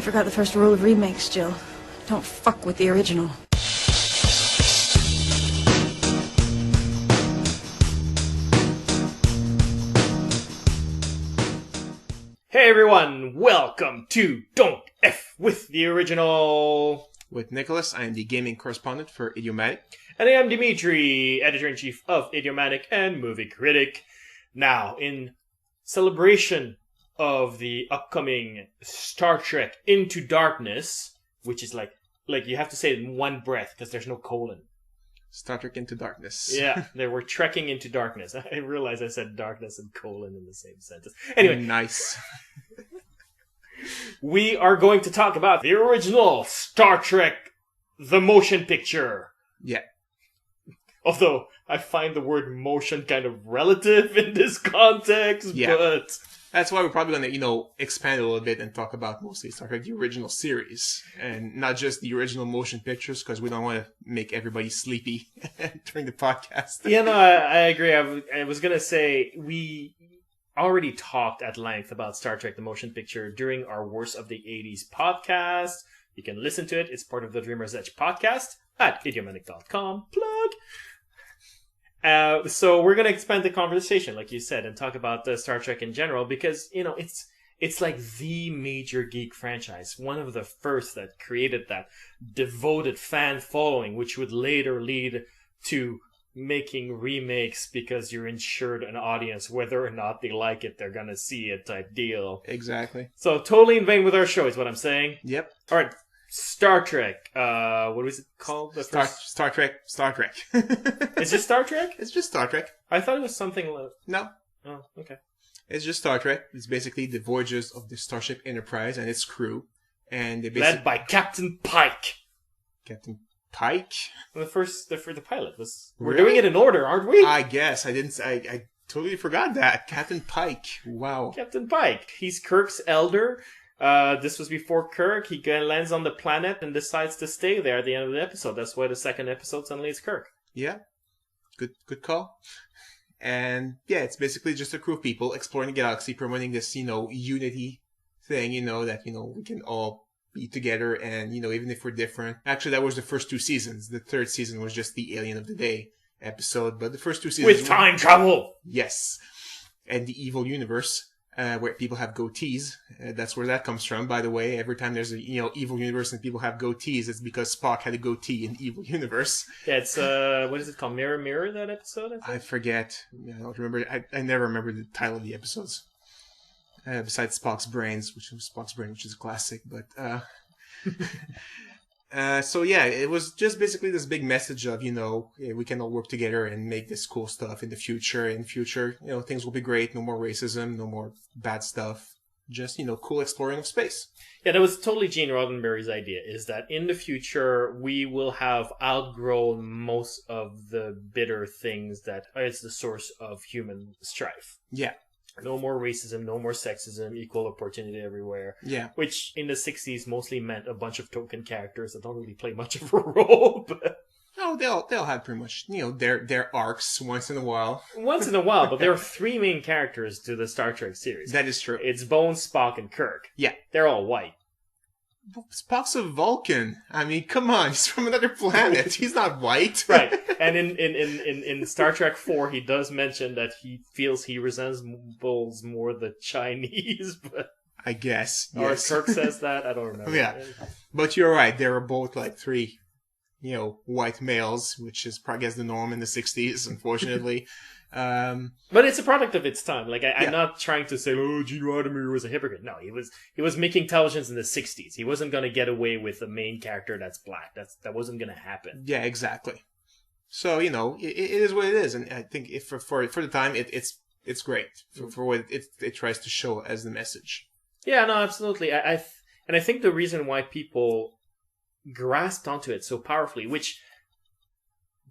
You forgot the first rule of remakes, Jill. Don't fuck with the original. Hey everyone, welcome to Don't F with the Original. With Nicholas, I am the gaming correspondent for Idiomatic. And I am Dimitri, editor-in-chief of Idiomatic and movie critic. Now, in celebration of the upcoming Star Trek Into Darkness, which is like you have to say it in one breath because there's no colon. Star Trek Into Darkness. Yeah, they were trekking into darkness. I realized I said darkness and colon in the same sentence. Anyway. Nice. We are going to talk about the original Star Trek, the motion picture. Yeah. Although, I find the word motion kind of relative in this context, but... That's why we're probably going to, expand a little bit and talk about mostly Star Trek, the original series, and not just the original motion pictures, because we don't want to make everybody sleepy during the podcast. Yeah, no, I agree. I was going to say, we already talked at length about Star Trek, the motion picture during our Worst of the 80s podcast. You can listen to it. It's part of the Dreamer's Edge podcast at idiomatic.com. Plug! So we're going to expand the conversation, like you said, and talk about Star Trek in general, because, it's like the major geek franchise. One of the first that created that devoted fan following, which would later lead to making remakes because you're insured an audience. Whether or not they like it, they're going to see it type deal. Exactly. So totally in vain with our show is what I'm saying. Yep. All right. Star Trek. What was it called? Star Trek. Is it Star Trek? It's just Star Trek. I thought it was something like... No. Oh, okay. It's just Star Trek. It's basically the voyages of the Starship Enterprise and its crew. And they led by Captain Pike. Captain Pike? The pilot was... We're Really? doing it in order, aren't we? I guess. I totally forgot that. Captain Pike. Wow. Captain Pike. He's Kirk's elder. This was before Kirk. He lands on the planet and decides to stay there at the end of the episode. That's why the second episode suddenly is Kirk. Yeah. Good call. And yeah, it's basically just a crew of people exploring the galaxy, promoting this, unity thing, that, we can all be together and, even if we're different. Actually, that was the first two seasons. The third season was just the Alien of the Day episode, but the first two seasons... With time travel! Yes. And the evil universe. Where people have goatees. That's where that comes from. By the way, every time there's a evil universe and people have goatees, it's because Spock had a goatee in Evil Universe. Yeah, it's what is it called? Mirror Mirror, that episode? I forget. I don't remember. I never remember the title of the episodes. Besides Spock's Brains, which is a classic, but so yeah, it was just basically this big message of, we can all work together and make this cool stuff in the future. In future, things will be great. No more racism, no more bad stuff. Just, cool exploring of space. Yeah, that was totally Gene Roddenberry's idea, is that in the future, we will have outgrown most of the bitter things that is the source of human strife. Yeah. No more racism, no more sexism, equal opportunity everywhere. Yeah. Which in the 60s mostly meant a bunch of token characters that don't really play much of a role. But... No, they'll have pretty much, their arcs once in a while. Once in a while, but there are three main characters to the Star Trek series. That is true. It's Bones, Spock, and Kirk. Yeah. They're all white. Spock's a Vulcan. I mean, come on, he's from another planet. He's not white. Right. And in Star Trek 4, he does mention that he feels he resembles more the Chinese, but... I guess, yes. Or Kirk says that, I don't remember. Yeah. But you're right, they were both like three, white males, which is probably the norm in the 60s, unfortunately. But it's a product of its time. I'm not trying to say, Gene Roddenberry was a hypocrite. No, he was making televisions in the 60s. He wasn't going to get away with a main character that's black. That wasn't going to happen. Yeah, exactly. So, it is what it is. And I think if for the time, it's great for what it tries to show as the message. Yeah, no, absolutely. I think the reason why people grasped onto it so powerfully, which...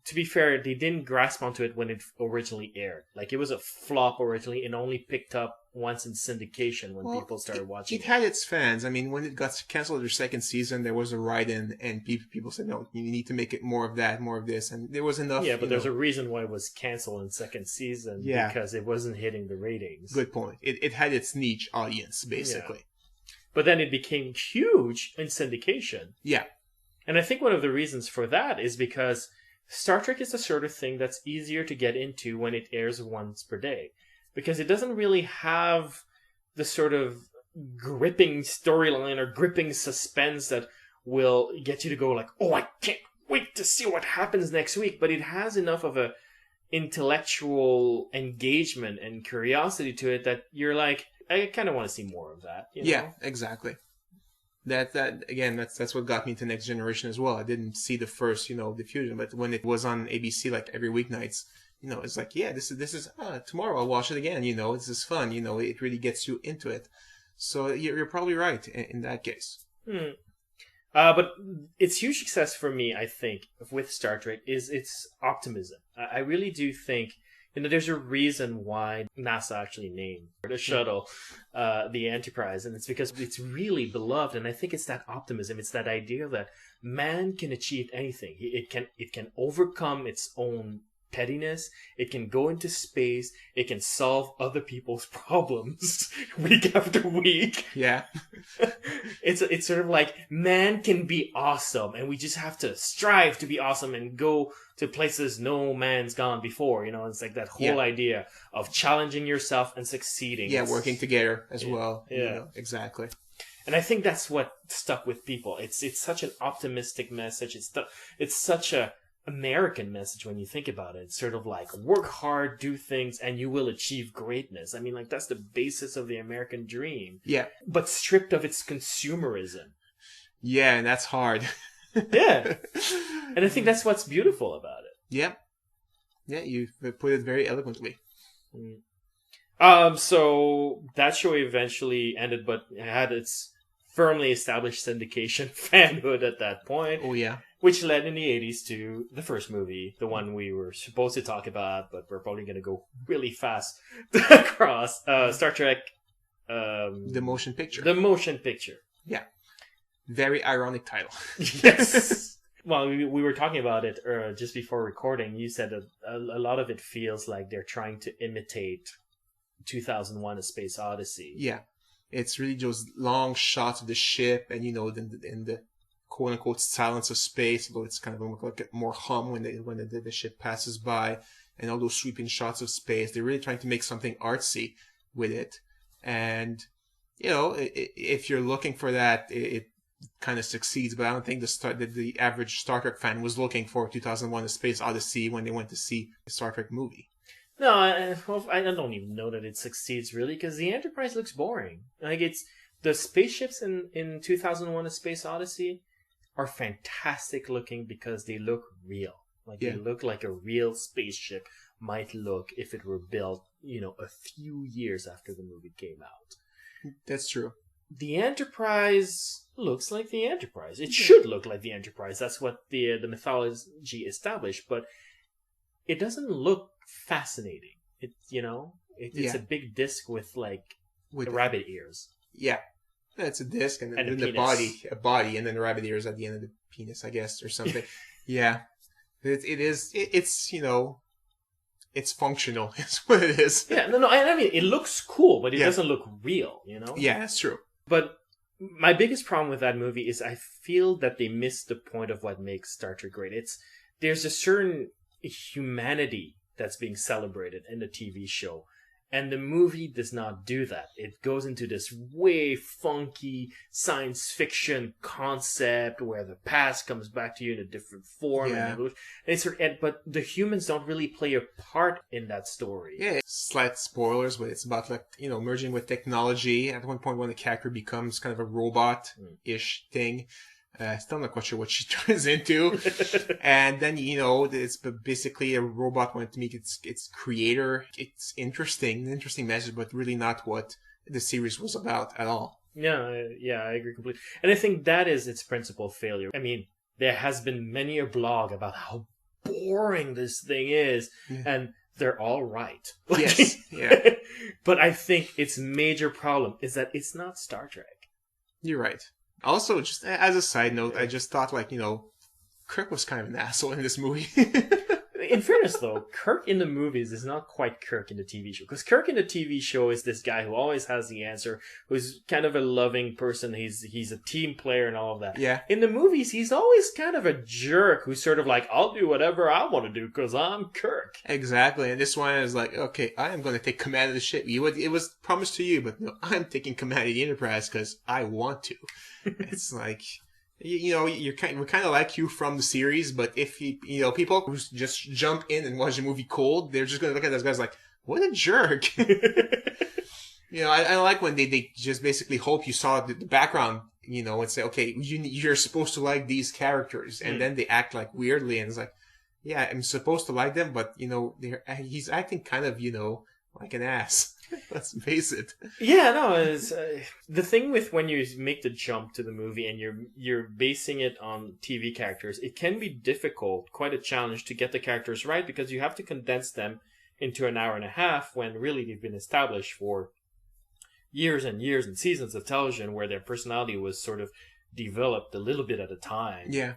To be fair, they didn't grasp onto it when it originally aired. It was a flop originally and only picked up once in syndication when people started watching it. It had its fans. I mean, when it got canceled their second season, there was a write-in and people said, no, you need to make it more of that, more of this. And there was enough. Yeah, but there's a reason why it was canceled in second season. Yeah. Because it wasn't hitting the ratings. Good point. It had its niche audience, basically. But then it became huge in syndication. Yeah. And I think one of the reasons for that is because Star Trek is the sort of thing that's easier to get into when it airs once per day. Because it doesn't really have the sort of gripping storyline or gripping suspense that will get you to go like, oh, I can't wait to see what happens next week. But it has enough of a intellectual engagement and curiosity to it that you're like, I kind of want to see more of that. You know? Yeah, exactly. That again, that's what got me to Next Generation as well. I didn't see the first, diffusion, but when it was on ABC like every weeknights, it's like, yeah, this is tomorrow I'll watch it again. This is fun. It really gets you into it. So you're probably right in that case. But its huge success for me, I think, with Star Trek is its optimism. I really do think, there's a reason why NASA actually named the shuttle the Enterprise, and it's because it's really beloved. And I think it's that optimism. It's that idea that man can achieve anything. It can overcome its own pettiness. It can go into space. It can solve other people's problems week after week. Yeah. It's sort of like man can be awesome, and we just have to strive to be awesome and go to places no man's gone before. It's like that whole idea of challenging yourself and succeeding. Yeah, working together as well. Yeah. Exactly. And I think that's what stuck with people. It's such an optimistic message. It's such a American message when you think about it. It's sort of like work hard, do things, and you will achieve greatness. I mean, like that's the basis of the American dream. Yeah. But stripped of its consumerism. Yeah, and that's hard. Yeah. And I think that's what's beautiful about it. Yeah. Yeah, you put it very eloquently. So that show eventually ended, but had its firmly established syndication fanhood at that point. Oh, yeah. Which led in the 80s to the first movie, the one we were supposed to talk about, but we're probably going to go really fast across. Star Trek. The Motion Picture. The Motion Picture. Yeah. Very ironic title. Yes. Well, we were talking about it just before recording. You said that a lot of it feels like they're trying to imitate 2001: A Space Odyssey. Yeah. It's really those long shots of the ship and, in the quote-unquote silence of space, although it's kind of like a more hum when the ship passes by, and all those sweeping shots of space. They're really trying to make something artsy with it. And, if you're looking for that, it kind of succeeds, but I don't think the average Star Trek fan was looking for 2001: A Space Odyssey when they went to see a Star Trek movie. No, I don't even know that it succeeds really, because the Enterprise looks boring. Like it's the spaceships in 2001: A Space Odyssey are fantastic looking because they look real. Like they look like a real spaceship might look if it were built, a few years after the movie came out. That's true. The Enterprise looks like the Enterprise. It should look like the Enterprise. That's what the mythology established, but it doesn't look fascinating. It's a big disc with rabbit ears. Yeah. It's a disc and then a body, and then the rabbit ears at the end of the penis, I guess, or something. Yeah. It's functional. It's what it is. Yeah, no, I mean, it looks cool, but it doesn't look real, Yeah, that's true. But my biggest problem with that movie is I feel that they missed the point of what makes Star Trek great. There's a certain humanity that's being celebrated in the TV show. And the movie does not do that. It goes into this way funky science fiction concept where the past comes back to you in a different form. Yeah. But the humans don't really play a part in that story. Yeah, slight spoilers, but it's about merging with technology. At one point, when the character becomes kind of a robot-ish thing, still not quite sure what she turns into. And then, it's basically a robot wanting to meet its creator. It's an interesting message, but really not what the series was about at all. Yeah, I agree completely. And I think that is its principal failure. I mean, there has been many a blog about how boring this thing is, and they're all right. Yes, yeah. But I think its major problem is that it's not Star Trek. You're right. Also, just as a side note, I just thought, Kirk was kind of an asshole in this movie. in fairness, though, Kirk in the movies is not quite Kirk in the TV show. Because Kirk in the TV show is this guy who always has the answer, who's kind of a loving person. He's a team player and all of that. Yeah. In the movies, he's always kind of a jerk who's sort of like, I'll do whatever I want to do because I'm Kirk. Exactly. And this one is like, okay, I am going to take command of the ship. It was promised to you, but no, I'm taking command of the Enterprise because I want to. It's like... we're kind of like you from the series, but if people who just jump in and watch the movie cold, they're just going to look at those guys like, what a jerk. I like when they just basically hope you saw the background, and say, okay, you're supposed to like these characters, and then they act like weirdly, and it's like, yeah, I'm supposed to like them, but he's acting kind of, like an ass. Let's face it. Yeah, no, it's the thing with when you make the jump to the movie and you're basing it on TV characters, it can be difficult, quite a challenge to get the characters right because you have to condense them into an hour and a half when really they've been established for years and years and seasons of television where their personality was sort of developed a little bit at a time. Yeah.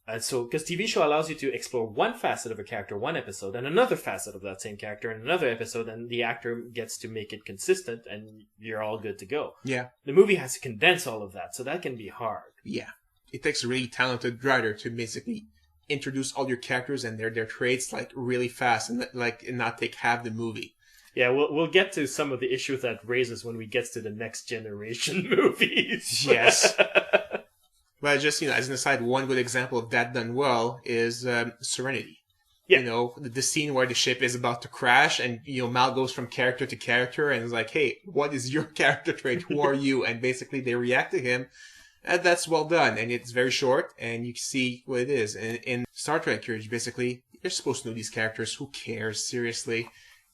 And so, because TV show allows you to explore one facet of a character, one episode, and another facet of that same character in another episode, and the actor gets to make it consistent, and you're all good to go. Yeah. The movie has to condense all of that, so that can be hard. Yeah. It takes a really talented writer to basically introduce all your characters and their traits like really fast and not take half the movie. Yeah, we'll get to some of the issues that raises when we get to the next generation movies. Yes. But just, as an aside, one good example of that done well is Serenity. Yeah. The scene where the ship is about to crash and, Mal goes from character to character and is like, hey, what is your character trait? Who are you? And basically they react to him. And that's well done. And it's very short and you see what it is. And in Star Trek, you're supposed to know these characters. Who cares? Seriously.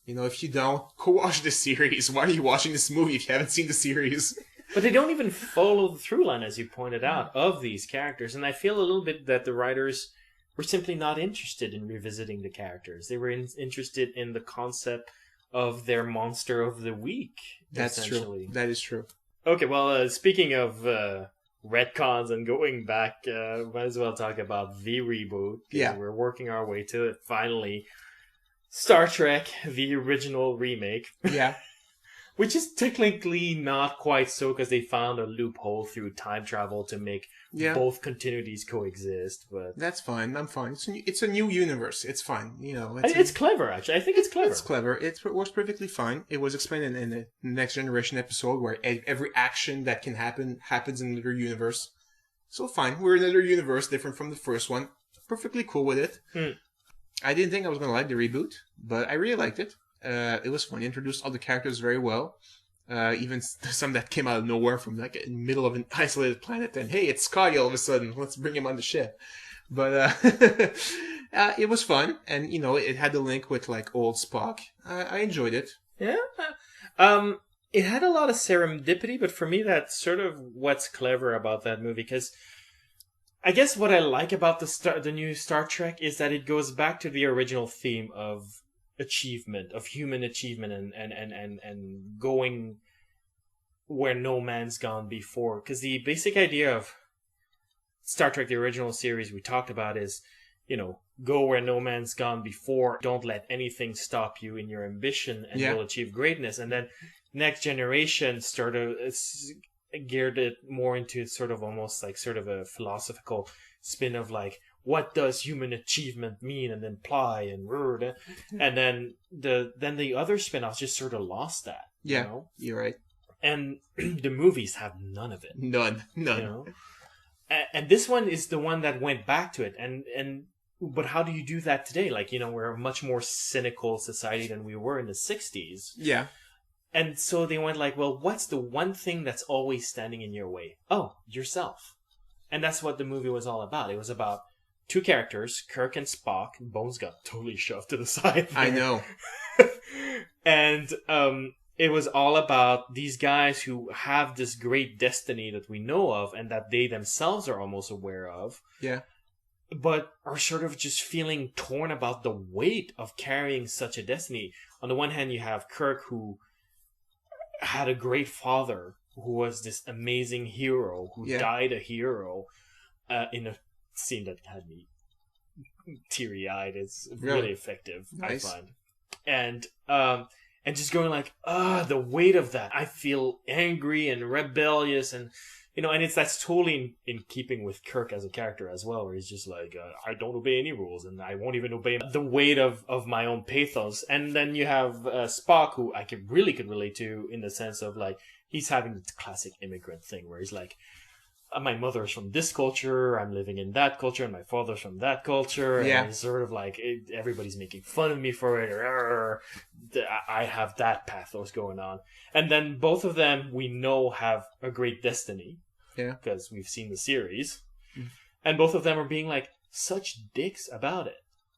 If you don't, go watch the series. Why are you watching this movie if you haven't seen the series? But they don't even follow the through line, as you pointed out, of these characters. And I feel a little bit that the writers were simply not interested in revisiting the characters. They were interested in the concept of their monster of the week. That's true. That is true. Okay, well, speaking of retcons and going back, might as well talk about the reboot. Yeah. We're working our way to it, finally. Star Trek, the original remake. Yeah. Which is technically not quite so because they found a loophole through time travel to make both continuities coexist. But that's fine. I'm fine. It's a new universe. It's fine. It's clever, actually. I think it's clever. It's clever. It works perfectly fine. It was explained in the Next Generation episode where every action that can happen happens in another universe. So fine. We're in another universe different from the first one. Perfectly cool with it. I didn't think I was going to like the reboot, but I really liked it. It was fun. It introduced all the characters very well. Even some that came out of nowhere from in the middle of an isolated planet. And hey, it's Scotty all of a sudden. Let's bring him on the ship. But it was fun. And, it had the link with old Spock. I enjoyed it. Yeah. It had a lot of serendipity, but for me, that's sort of what's clever about that movie. Because I guess what I like about the new Star Trek is that it goes back to the original theme of achievement, of human achievement and going where no man's gone before. Because the basic idea of Star Trek, the original series we talked about is, go where no man's gone before. Don't let anything stop you in your ambition and you'll achieve greatness. And then Next Generation geared it more into sort of almost sort of a philosophical spin of what does human achievement mean, and then imply and then the other spin-offs just sort of lost that. Yeah, you're right. And the movies have none of it. None. And this one is the one that went back to it. But how do you do that today? We're a much more cynical society than we were in the 60s. Yeah. And so they went well, what's the one thing that's always standing in your way? Oh, yourself. And that's what the movie was all about. It was about two characters, Kirk and Spock. Bones got totally shoved to the side there. I know. And it was all about these guys who have this great destiny that we know of and that they themselves are almost aware of. Yeah. But are sort of just feeling torn about the weight of carrying such a destiny. On the one hand, you have Kirk, who had a great father who was this amazing hero who died a hero in a scene that had me teary-eyed. It's Really? really effective, Nice. I find. And just going like, the weight of that. I feel angry and rebellious, and and that's totally in keeping with Kirk as a character as well, where he's just like, I don't obey any rules, and I won't even obey the weight of my own pathos. And then you have Spock, who I could relate to in the sense of like, he's having the classic immigrant thing where he's like, my mother's from this culture, I'm living in that culture, and my father's from that culture, Yeah. and it's sort of like, everybody's making fun of me for it, or I have that pathos going on. And then both of them, we know, have a great destiny, because we've seen the series, and both of them are being like such dicks about it,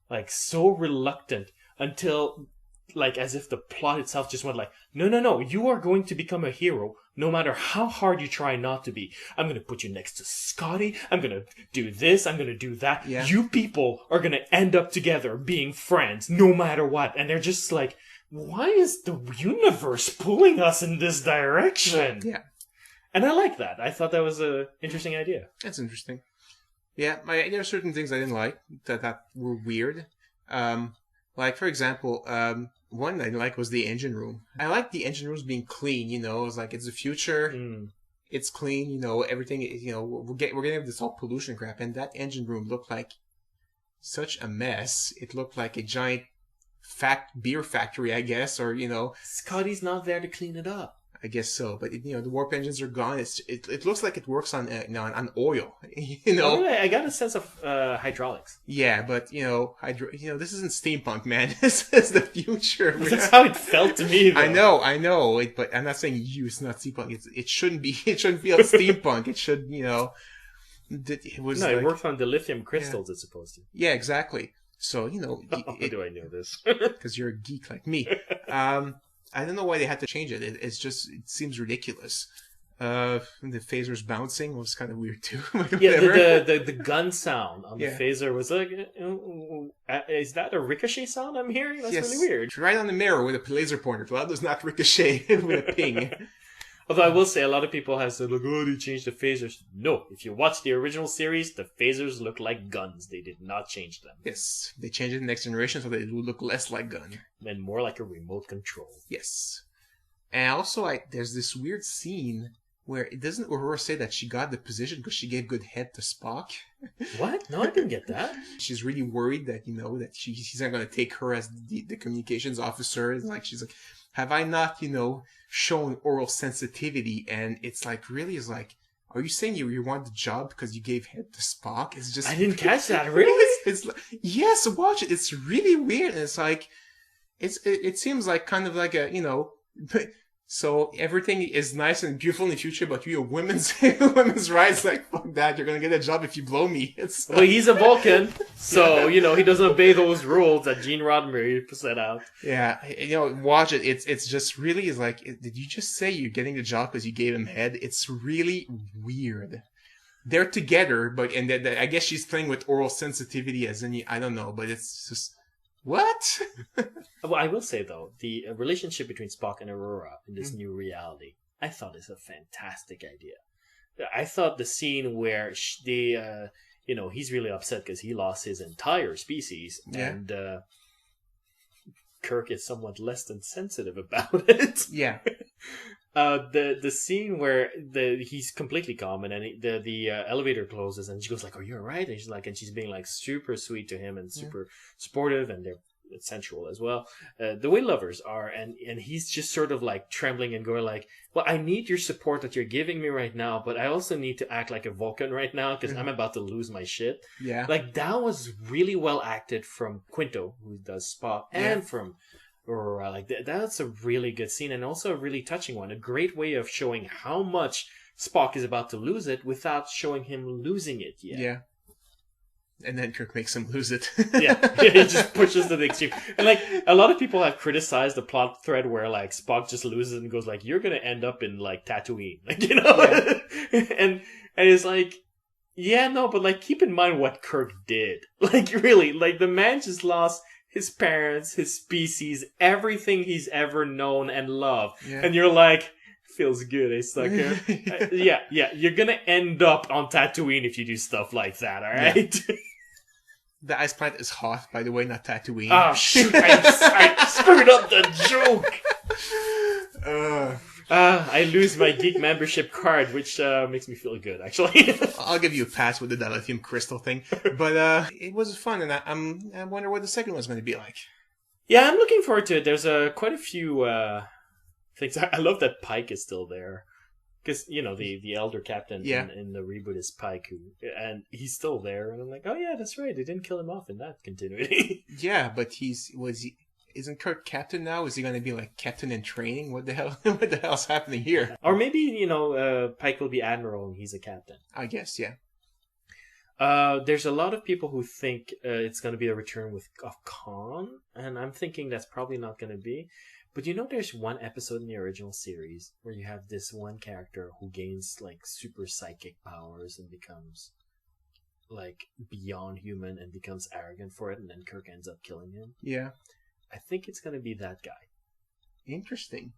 like so reluctant, until like as if the plot itself just went like, no, you are going to become a hero no matter how hard you try not to be. I'm going to put you next to Scotty. I'm going to do this. I'm going to do that. Yeah. You people are going to end up together being friends no matter what. And they're just like, why is the universe pulling us in this direction? Yeah. And I like that. I thought that was an interesting idea. That's interesting. Yeah, there are certain things I didn't like that were weird. Like, for example, one I didn't like was the engine room. I like the engine rooms being clean, it was like, it's the future, it's clean, everything, we're getting this all pollution crap, and that engine room looked like such a mess. It looked like a giant beer factory, I guess, or, Scotty's not there to clean it up. I guess so, but the warp engines are gone. It looks like it works on oil. Really? I got a sense of hydraulics. Yeah, but this isn't steampunk, man. This is the future. That's how it felt to me, though. I know. But I'm not saying it's not steampunk. It shouldn't be. It shouldn't feel steampunk. It should, it was. No, like, it works on the lithium crystals. It's supposed to. Yeah, exactly. So How do I know this? Because you're a geek like me. I don't know why they had to change it. It seems ridiculous. The phasers bouncing was kind of weird too. Yeah, the gun sound on the Yeah. phaser was like, is that a ricochet sound I'm hearing? That's really weird. Right on the mirror with a laser pointer. Well, that does not ricochet with a ping. Although I will say, a lot of people have said, like, oh, they changed the phasers. No, if you watch the original series, the phasers look like guns. They did not change them. Yes, they changed it in the next generation so that it would look less like gun. And more like a remote control. Yes. And also, there's this weird scene where doesn't Aurora say that she got the position because she gave good head to Spock? What? No, I didn't get that. She's really worried that, that he's not going to take her as the communications officer. And she's like, have I not, shown oral sensitivity? And it's like, really, is like, are you saying you want the job because you gave head to Spock? It's just, I didn't catch that. Really? It's like, yes, watch it. It's really weird. And it's like, it seems like kind of like a, so everything is nice and beautiful in the future, but you're women's rights. Like, fuck that. You're going to get a job if you blow me. It's well, he's a Vulcan, so, he doesn't obey those rules that Gene Roddenberry set out. Yeah. Watch it. It's just really is like, did you just say you're getting the job because you gave him head? It's really weird. They're together, and I guess she's playing with oral sensitivity as any, I don't know, but it's just, what? Well, I will say, though, the relationship between Spock and Aurora in this new reality, I thought is a fantastic idea. I thought the scene where he's really upset because he lost his entire species, and Kirk is somewhat less than sensitive about it. Yeah. The scene where he's completely calm, and then the elevator closes, and she goes like, "Are you alright?" And she's like, and she's being like super sweet to him and super supportive, and they're sensual as well. The way lovers are, and he's just sort of like trembling and going like, "Well, I need your support that you're giving me right now, but I also need to act like a Vulcan right now because I'm about to lose my shit." Yeah. Like, that was really well acted from Quinto, who does Spock, and from Aurora. Like, that's a really good scene, and also a really touching one. A great way of showing how much Spock is about to lose it without showing him losing it yet. Yeah. And then Kirk makes him lose it. Yeah, he just pushes to the extreme. And like, a lot of people have criticized the plot thread where like Spock just loses and goes like, "You're gonna end up in like Tatooine," like, and it's like, yeah, no, but like, keep in mind what Kirk did. Like, really, like, the man just lost his parents, his species, everything he's ever known and loved, and you're like, feels good, eh, sucker? Yeah, you're gonna end up on Tatooine if you do stuff like that, alright? The ice planet is Hoth, by the way, not Tatooine. Oh, shoot. I screwed up the joke. I lose my geek membership card, which makes me feel good, actually. I'll give you a pass with the dilithium crystal thing. But it was fun, and I wonder what the second one's going to be like. Yeah, I'm looking forward to it. There's quite a few things. I love that Pike is still there. Because, the elder captain in the reboot is Pike, and he's still there. And I'm like, oh yeah, that's right. They didn't kill him off in that continuity. Yeah, but isn't Kirk captain now? Is he going to be like captain in training? What the hell? What the hell's happening here? Or maybe, Pike will be admiral and he's a captain. I guess, yeah. There's a lot of people who think it's going to be a return of Khan, and I'm thinking that's probably not going to be. But there's one episode in the original series where you have this one character who gains like super psychic powers and becomes like beyond human and becomes arrogant for it, and then Kirk ends up killing him. Yeah. I think it's going to be that guy. Interesting.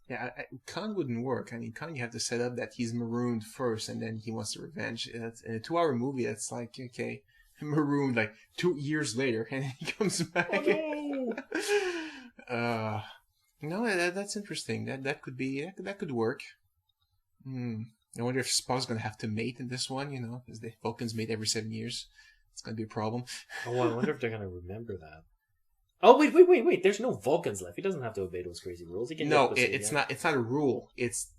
Yeah, Khan wouldn't work. I mean, Khan, you have to set up that he's marooned in and he wants the revenge. In a 2-hour movie, that's like, okay, marooned like 2 years later, and he comes back. Oh, no! No, that's interesting. That could work. I wonder if Spock's gonna have to mate in this one, because the Vulcans mate every 7 years. It's gonna be a problem. Oh, I wonder if they're gonna remember that. Oh, wait! There's no Vulcans left. He doesn't have to obey those crazy rules. He can. No, it's not. It's not a rule. It's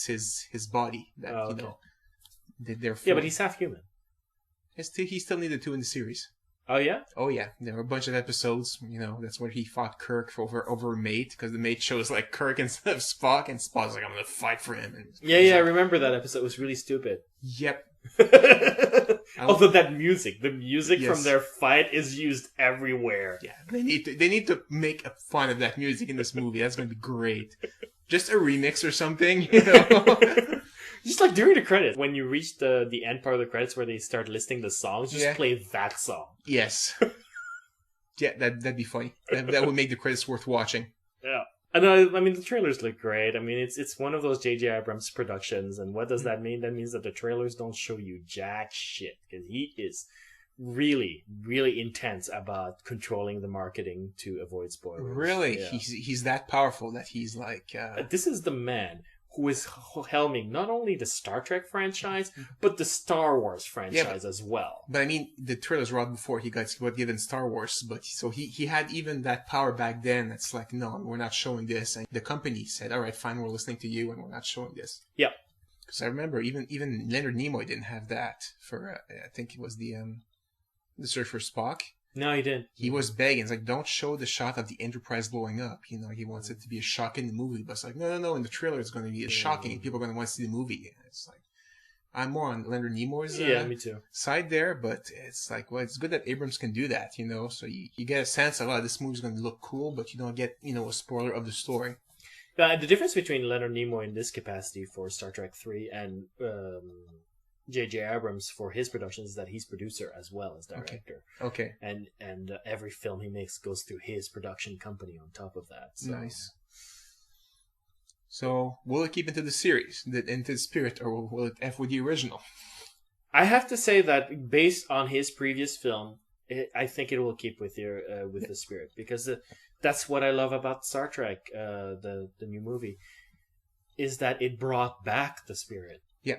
his body that Therefore, yeah, but he's half human. He still needed to in the series. Oh yeah. Oh yeah. There were a bunch of episodes. That's where he fought Kirk over a mate, because the mate chose like Kirk instead of Spock, and Spock's like, I'm gonna fight for him. And yeah. I remember that episode. It was really stupid. Yep. Although the music yes. from their fight is used everywhere. Yeah, they need to make fun of that music in this movie. That's going to be great. Just a remix or something, Just like during the credits, when you reach the end part of the credits where they start listing the songs, just play that song. Yes. Yeah, that'd be funny. That would make the credits worth watching. Yeah. And I mean, the trailers look great. I mean, it's one of those J.J. Abrams productions, and what does that mean? That means that the trailers don't show you jack shit, because he is really, really intense about controlling the marketing to avoid spoilers. Really? Yeah. He's that powerful that he's like... This is the man who is helming not only the Star Trek franchise, but the Star Wars franchise as well. But I mean, the trailers were out before he got given Star Wars, but so he had even that power back then. It's like, no, we're not showing this. And the company said, all right, fine, we're listening to you, and we're not showing this. Yeah. Because I remember even Leonard Nimoy didn't have that for, I think it was the Search for Spock. No, he didn't. He was begging. It's like, don't show the shot of the Enterprise blowing up. He wants it to be a shock in the movie. But it's like, no. In the trailer, it's going to be shocking. People are going to want to see the movie. It's like, I'm more on Leonard Nimoy's me too. Side there. But it's like, well, it's good that Abrams can do that, So you get a sense of, this movie's going to look cool, but you don't get, a spoiler of the story. The difference between Leonard Nimoy in this capacity for Star Trek 3 and J.J. Abrams for his productions is that he's producer as well as director. Okay. And every film he makes goes through his production company on top of that. So. Nice. So, will it keep into the series, into the spirit, or will it F with the original? I have to say that based on his previous film, I think it will keep with the spirit, because that's what I love about Star Trek, the new movie, is that it brought back the spirit. Yeah.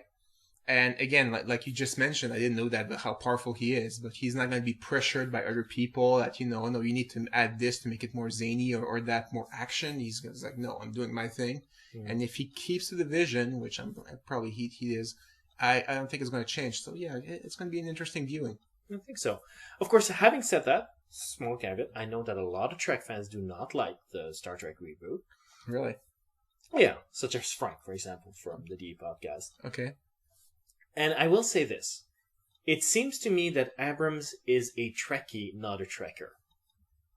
And again, like you just mentioned, I didn't know that, but how powerful he is. But he's not going to be pressured by other people that, no, you need to add this to make it more zany or that more action. He's like, no, I'm doing my thing. Mm. And if he keeps to the vision, which I'm probably he is, I don't think it's going to change. So yeah, it's going to be an interesting viewing. I think so. Of course, having said that, small caveat, I know that a lot of Trek fans do not like the Star Trek reboot. Really? Yeah, such as Frank, for example, from the D podcast. Okay. And I will say this. It seems to me that Abrams is a Trekkie, not a Trekker.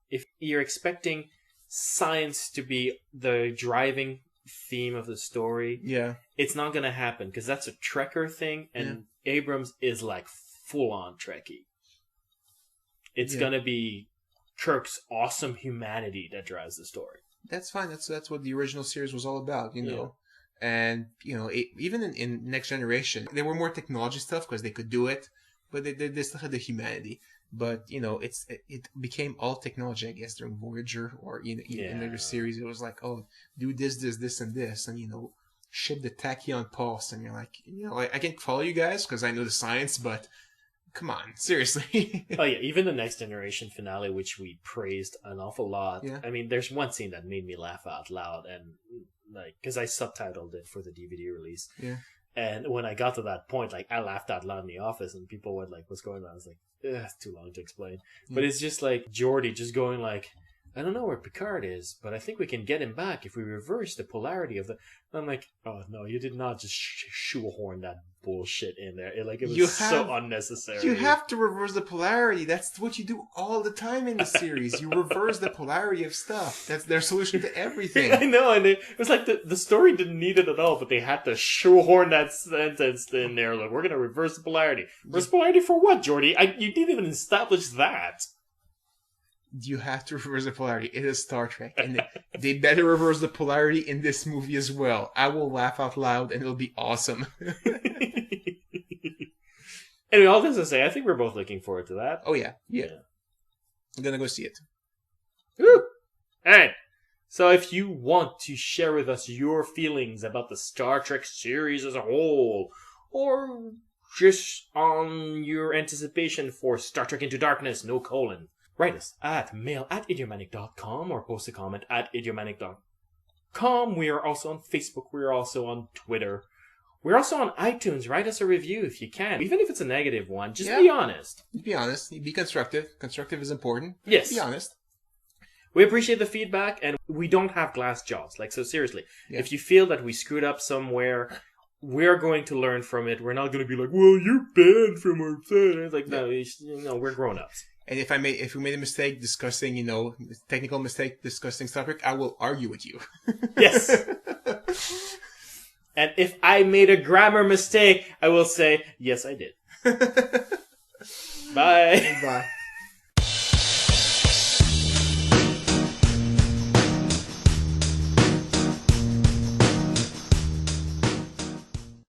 If you're expecting science to be the driving theme of the story, it's not going to happen, because that's a Trekker thing, and Abrams is like full-on Trekkie. It's going to be Kirk's awesome humanity that drives the story. That's fine. That's what the original series was all about, know. And, even in Next Generation, there were more technology stuff because they could do it. but they still had the humanity. But it became all technology, I guess, during Voyager or in another series. It was like, oh, do this, and this, and ship the tachyon pulse, and you're like, I can follow you guys because I know the science, but come on, seriously. Oh yeah, even the Next Generation finale, which we praised an awful lot. Yeah. I mean, there's one scene that made me laugh out loud, and because I subtitled it for the DVD release. Yeah. And when I got to that point, I laughed out loud in the office, and people were like, "What's going on?" I was like, "It's too long to explain." Yeah. But it's just like Geordi just going like, "I don't know where Picard is, but I think we can get him back if we reverse the polarity of the." And I'm like, "Oh no, you did not just shoehorn that bullshit in there. It was so unnecessary." You have to reverse the polarity. That's what you do all the time in the series. You reverse the polarity of stuff. That's their solution to everything. I know, and it was like the story didn't need it at all, but they had to shoehorn that sentence in there. Like, we're going to reverse the polarity. Reverse polarity for what, Geordi? You didn't even establish that. You have to reverse the polarity. It is Star Trek. And they better reverse the polarity in this movie as well. I will laugh out loud and it'll be awesome. Anyway, all this to say, I think we're both looking forward to that. Oh, yeah. I'm going to go see it. Woo! Alright. So if you want to share with us your feelings about the Star Trek series as a whole, or just on your anticipation for Star Trek Into Darkness, write us at mail@idiomatic.com or post a comment at idiomatic.com. We are also on Facebook. We are also on Twitter. We're also on iTunes. Write us a review if you can. Even if it's a negative one, just be honest. Be honest. Be constructive. Constructive is important. Yes. Be honest. We appreciate the feedback, and we don't have glass jaws. So seriously, if you feel that we screwed up somewhere, we're going to learn from it. We're not going to be like, well, you're banned from our thing. It's like, no, we're grown-ups. And if we made a mistake discussing, technical mistake discussing Star Trek, I will argue with you. Yes. And if I made a grammar mistake, I will say, yes, I did. Bye. Bye.